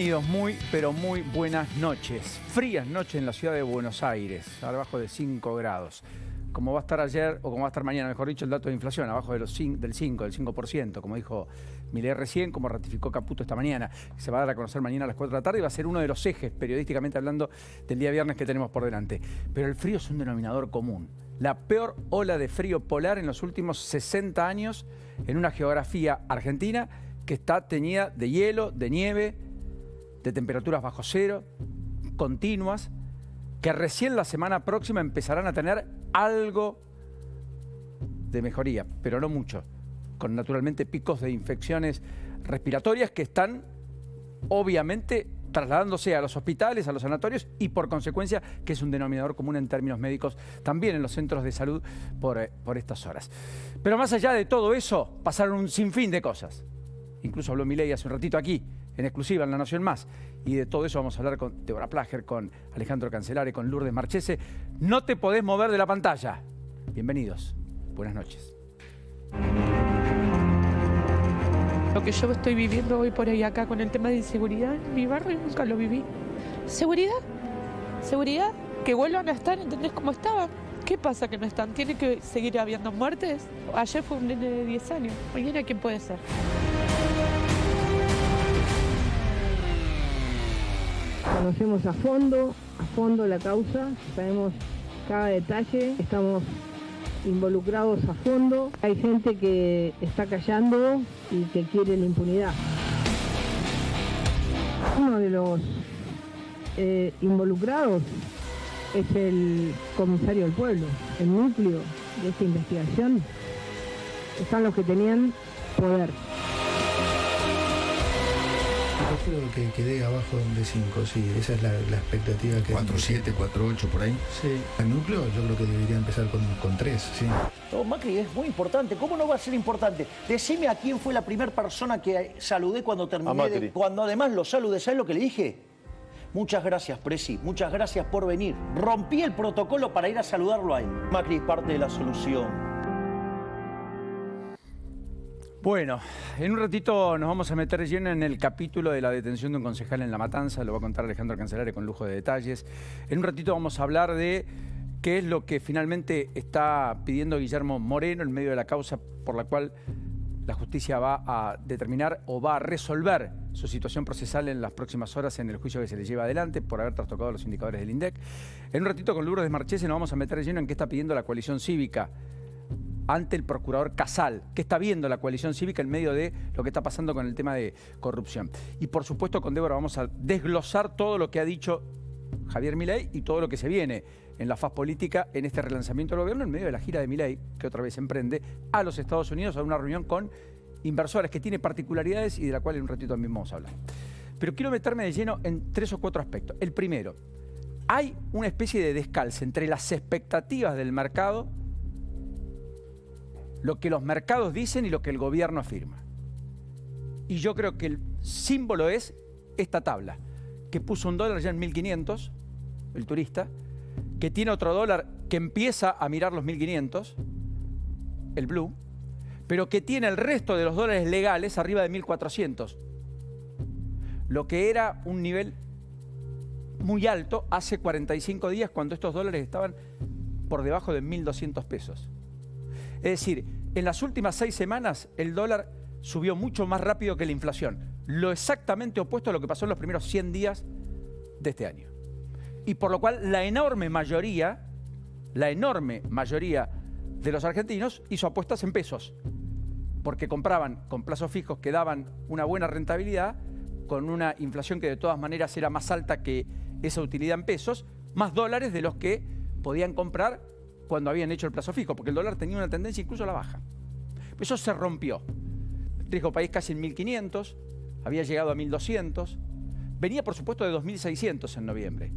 Amigos, muy, pero muy buenas noches. Frías noches en la ciudad de Buenos Aires, abajo de 5 grados. Como va a estar ayer, o como va a estar mañana, mejor dicho, el dato de inflación, abajo de del 5%, como dijo Milei recién, como ratificó Caputo esta mañana. Se va a dar a conocer mañana a las 4 de la tarde y va a ser uno de los ejes, periodísticamente hablando, del día viernes que tenemos por delante. Pero el frío es un denominador común. La peor ola de frío polar en los últimos 60 años en una geografía argentina que está teñida de hielo, de nieve, de temperaturas bajo cero, continuas, que recién la semana próxima empezarán a tener algo de mejoría, pero no mucho, con naturalmente picos de infecciones respiratorias que están obviamente trasladándose a los hospitales, a los sanatorios y por consecuencia, que es un denominador común en términos médicos, también en los centros de salud por estas horas. Pero más allá de todo eso, pasaron un sinfín de cosas. Incluso habló Milei hace un ratito aquí, en exclusiva en La Nación Más. Y de todo eso vamos a hablar con Débora Plager, con Alejandro Cancelare, con Lourdes Marchese. No te podés mover de la pantalla. Bienvenidos. Buenas noches. Lo que yo estoy viviendo hoy por ahí acá con el tema de inseguridad en mi barrio nunca lo viví. ¿Seguridad? ¿Seguridad? Que vuelvan a estar, ¿entendés cómo estaban? ¿Qué pasa que no están? ¿Tiene que seguir habiendo muertes? Ayer fue un nene de 10 años. Mañana, ¿quién puede ser? Conocemos a fondo la causa, sabemos cada detalle, estamos involucrados a fondo. Hay gente que está callando y que quiere la impunidad. Uno de los involucrados es el comisario del pueblo, el núcleo de esta investigación. Están los que tenían poder. Yo creo que quedé abajo de 5, sí, esa es la expectativa que... 4-7, 4-8 por ahí. Sí, el núcleo yo creo que debería empezar con 3, sí. No, Macri es muy importante. ¿Cómo no va a ser importante? Decime a quién fue la primera persona que saludé cuando terminé. Cuando además lo saludé, ¿sabes lo que le dije? Muchas gracias, Presi. Muchas gracias por venir. Rompí el protocolo para ir a saludarlo a él. Macri es parte de la solución. Bueno, en un ratito nos vamos a meter lleno en el capítulo de la detención de un concejal en La Matanza. Lo va a contar Alejandro Cancelare con lujo de detalles. En un ratito vamos a hablar de qué es lo que finalmente está pidiendo Guillermo Moreno en medio de la causa por la cual la justicia va a determinar o va a resolver su situación procesal en las próximas horas en el juicio que se le lleva adelante por haber trastocado los indicadores del INDEC. En un ratito con Lourdes Marchese nos vamos a meter lleno en qué está pidiendo la coalición cívica ante el procurador Casal, que está viendo la coalición cívica en medio de lo que está pasando con el tema de corrupción. Y por supuesto con Débora vamos a desglosar todo lo que ha dicho Javier Milei y todo lo que se viene en la faz política en este relanzamiento del gobierno en medio de la gira de Milei, que otra vez emprende a los Estados Unidos a una reunión con inversores que tiene particularidades y de la cual en un ratito también vamos a hablar. Pero quiero meterme de lleno en 3 o 4 aspectos. El primero, hay una especie de descalce entre las expectativas del mercado, lo que los mercados dicen y lo que el gobierno afirma. Y yo creo que el símbolo es esta tabla, que puso un dólar ya en 1.500, el turista, que tiene otro dólar que empieza a mirar los 1.500, el blue, pero que tiene el resto de los dólares legales arriba de 1.400, lo que era un nivel muy alto hace 45 días cuando estos dólares estaban por debajo de 1.200 pesos. Es decir, en las últimas 6 semanas el dólar subió mucho más rápido que la inflación. Lo exactamente opuesto a lo que pasó en los primeros 100 días de este año. Y por lo cual la enorme mayoría de los argentinos hizo apuestas en pesos. Porque compraban con plazos fijos que daban una buena rentabilidad, con una inflación que de todas maneras era más alta que esa utilidad en pesos, más dólares de los que podían comprar cuando habían hecho el plazo fijo, porque el dólar tenía una tendencia incluso a la baja. Eso se rompió. El riesgo país casi en 1.500, había llegado a 1.200, venía por supuesto de 2.600 en noviembre,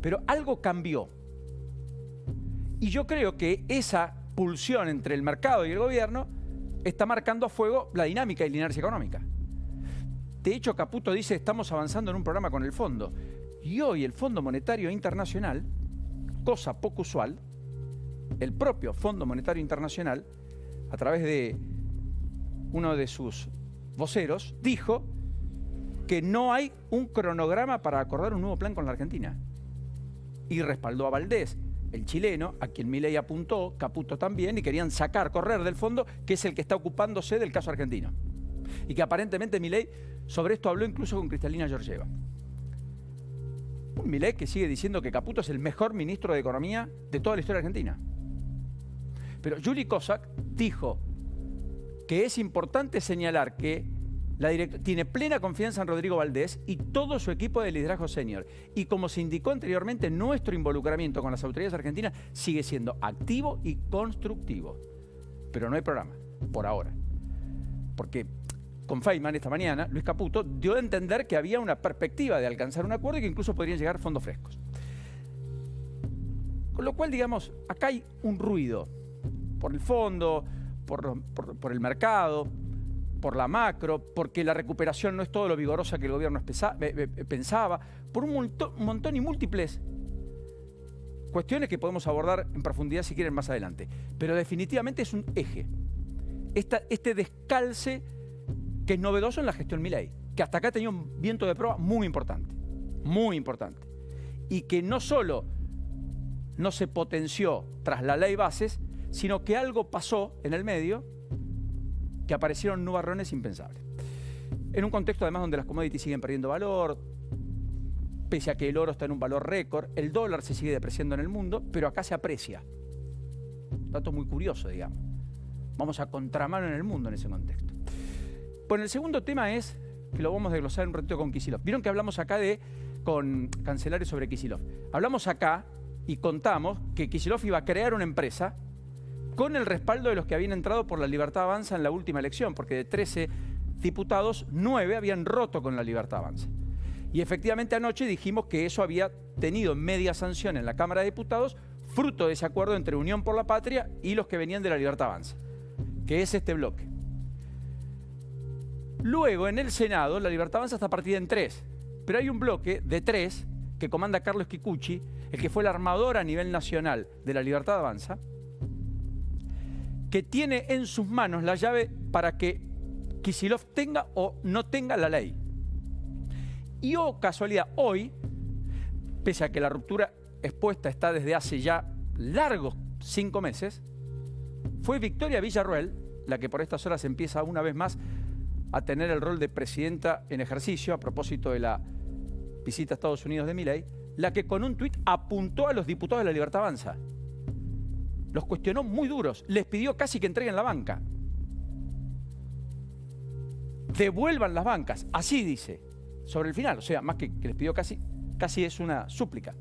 pero algo cambió. Y yo creo que esa pulsión entre el mercado y el gobierno está marcando a fuego la dinámica y la inercia económica. De hecho, Caputo dice, estamos avanzando en un programa con el fondo. Y hoy el Fondo Monetario Internacional, cosa poco usual, el propio Fondo Monetario Internacional, a través de uno de sus voceros, dijo que no hay un cronograma para acordar un nuevo plan con la Argentina. Y respaldó a Valdés, el chileno, a quien Milei apuntó, Caputo también, y querían correr del fondo, que es el que está ocupándose del caso argentino. Y que aparentemente Milei sobre esto habló incluso con Cristalina Georgieva. Un Milei que sigue diciendo que Caputo es el mejor ministro de Economía de toda la historia argentina. Pero Juli Kozak dijo que es importante señalar que la directora tiene plena confianza en Rodrigo Valdés y todo su equipo de liderazgo senior. Y como se indicó anteriormente, nuestro involucramiento con las autoridades argentinas sigue siendo activo y constructivo. Pero no hay programa, por ahora. Porque con Feynman esta mañana, Luis Caputo dio a entender que había una perspectiva de alcanzar un acuerdo y que incluso podrían llegar fondos frescos. Con lo cual, digamos, acá hay un ruido por el fondo, por el mercado, por la macro, porque la recuperación no es todo lo vigorosa que el gobierno pensaba, por un montón y múltiples cuestiones que podemos abordar en profundidad si quieren más adelante. Pero definitivamente es un eje. Este descalce que es novedoso en la gestión Milei, que hasta acá tenía un viento de proa muy importante, y que no solo no se potenció tras la ley Bases, sino que algo pasó en el medio, que aparecieron nubarrones impensables. En un contexto además donde las commodities siguen perdiendo valor, pese a que el oro está en un valor récord, el dólar se sigue depreciando en el mundo, pero acá se aprecia. Dato muy curioso, digamos. Vamos a contramano en el mundo en ese contexto. Bueno, el segundo tema es, que lo vamos a desglosar en un ratito con Kicillof. Vieron que hablamos acá con Cancelares sobre Kicillof. Hablamos acá y contamos que Kicillof iba a crear una empresa con el respaldo de los que habían entrado por la Libertad Avanza en la última elección, porque de 13 diputados, 9 habían roto con la Libertad Avanza. Y efectivamente anoche dijimos que eso había tenido media sanción en la Cámara de Diputados, fruto de ese acuerdo entre Unión por la Patria y los que venían de la Libertad Avanza, que es este bloque. Luego, en el Senado, la Libertad Avanza está partida en 3, pero hay un bloque de 3 que comanda Carlos Kikuchi, el que fue el armador a nivel nacional de la Libertad Avanza, que tiene en sus manos la llave para que Kicillof tenga o no tenga la ley. Y casualidad, hoy, pese a que la ruptura expuesta está desde hace ya largos 5 meses, fue Victoria Villarruel, la que por estas horas empieza una vez más a tener el rol de presidenta en ejercicio, a propósito de la visita a Estados Unidos de Milei, la que con un tuit apuntó a los diputados de la Libertad Avanza. Los cuestionó muy duros, les pidió casi que entreguen la banca. Devuelvan las bancas, así dice, sobre el final, o sea, más que les pidió casi es una súplica.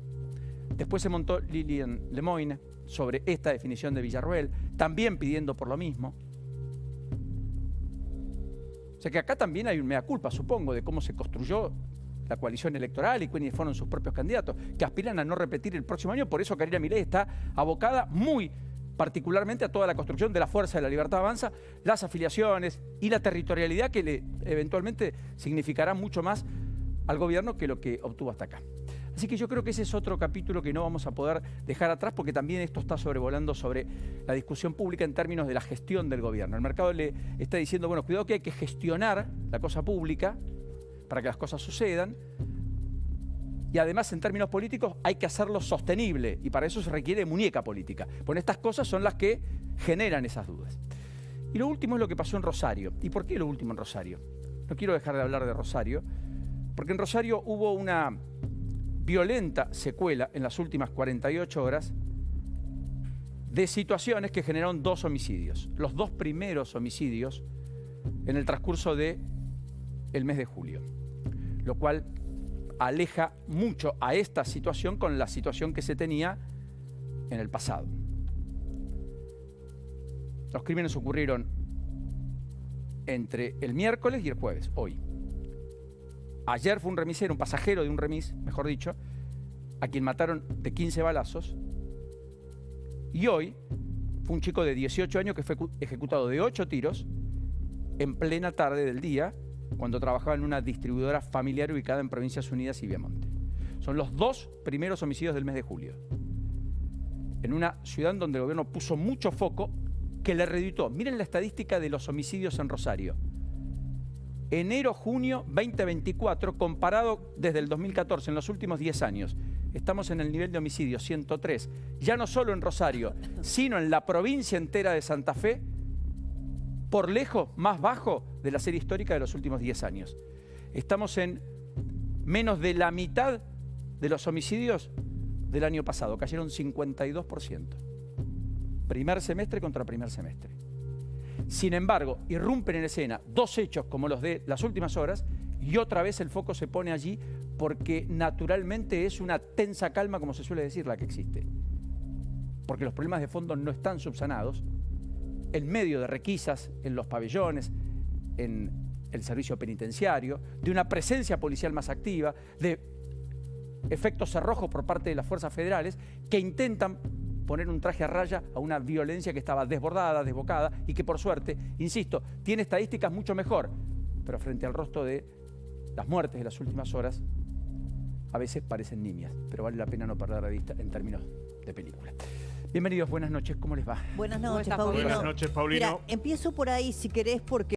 Después se montó Lilian Lemoyne sobre esta definición de Villarruel, también pidiendo por lo mismo. O sea que acá también hay un mea culpa, supongo, de cómo se construyó la coalición electoral y quiénes fueron sus propios candidatos, que aspiran a no repetir el próximo año. Por eso Karina Milei está abocada muy particularmente a toda la construcción de la fuerza de la Libertad Avanza, las afiliaciones y la territorialidad que eventualmente significará mucho más al gobierno que lo que obtuvo hasta acá. Así que yo creo que ese es otro capítulo que no vamos a poder dejar atrás, porque también esto está sobrevolando sobre la discusión pública en términos de la gestión del gobierno. El mercado le está diciendo, bueno, cuidado que hay que gestionar la cosa pública para que las cosas sucedan, y además en términos políticos hay que hacerlo sostenible, y para eso se requiere muñeca política. Bueno, estas cosas son las que generan esas dudas. Y lo último es lo que pasó en Rosario. ¿Y por qué lo último en Rosario? No quiero dejar de hablar de Rosario, porque en Rosario hubo una violenta secuela en las últimas 48 horas de situaciones que generaron 2 homicidios. Los 2 primeros homicidios en el transcurso del mes de julio, lo cual aleja mucho a esta situación con la situación que se tenía en el pasado. Los crímenes ocurrieron entre el miércoles y el jueves, hoy. Ayer fue un remisero, un pasajero de un remis, mejor dicho, a quien mataron de 15 balazos. Y hoy fue un chico de 18 años que fue ejecutado de 8 tiros en plena tarde del día, cuando trabajaba en una distribuidora familiar ubicada en Provincias Unidas y Viamonte. Son los 2 primeros homicidios del mes de julio. En una ciudad en donde el gobierno puso mucho foco que le reditó. Miren la estadística de los homicidios en Rosario. enero-junio 2024, comparado desde el 2014, en los últimos 10 años. Estamos en el nivel de homicidios 103, ya no solo en Rosario, sino en la provincia entera de Santa Fe, por lejos más bajo de la serie histórica de los últimos 10 años. Estamos en menos de la mitad de los homicidios del año pasado, cayeron 52%. Primer semestre contra primer semestre. Sin embargo, irrumpen en escena dos hechos como los de las últimas horas y otra vez el foco se pone allí porque naturalmente es una tensa calma, como se suele decir, la que existe. Porque los problemas de fondo no están subsanados. En medio de requisas en los pabellones, en el servicio penitenciario, de una presencia policial más activa, de efectos cerrojos por parte de las fuerzas federales que intentan poner un traje a raya a una violencia que estaba desbordada, desbocada y que por suerte, insisto, tiene estadísticas mucho mejor, pero frente al rostro de las muertes de las últimas horas, a veces parecen nimias, pero vale la pena no perder de vista en términos de película. Bienvenidos, buenas noches, ¿cómo les va? Buenas noches, Paulino. Buenas noches, Paulino. Mira, empiezo por ahí, si querés, porque